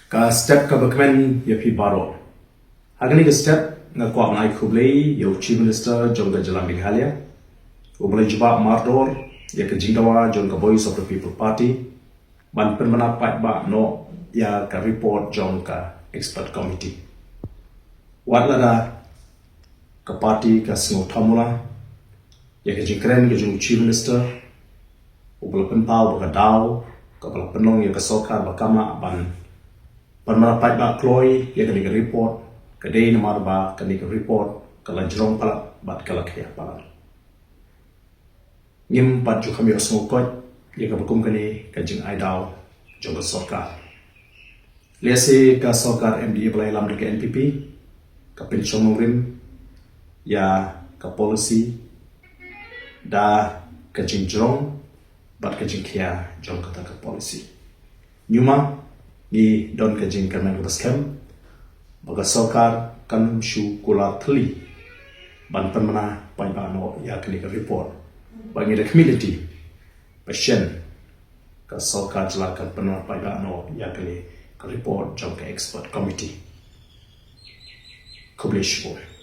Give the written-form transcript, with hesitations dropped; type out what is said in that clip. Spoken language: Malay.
ka step ka bakmen ya pi baro agni ka step na kwa nai khublei yo chief minister Jongka jala Meghalaya ublai jba mardor ya ka jingdawa Jongka voice of the people party ban permana pat ba no ya ka report Jongka expert committee watlada ka party ka singo thamula ya ka Kren ka jung chief minister ubla penpau ba Aidaw ka bala penong ya ka Sorkar ba kama ban permana pat ba kloi ya ka ni report ka dei na marba ka ni report ka la Jongka bat ka la khya pa ngim pat ju kami osmo ko ya ka bukum ka ni ka jing Aidaw Jongka Sorkar lese ka Sorkar MDA balai lam de NPP ka pension mungrim ya ka policy da ka jing jong bat ka jing khya Jongka ta ka policy nyuma ni don ka jing kan man scam baga Sorkar kan shu kula thli ban permana pai ba no ya ka ni ka report bagi the community passion ka Sorkar jala kan permana pai ba no ya ka ni ka report Jongka expert committee Kublish boy.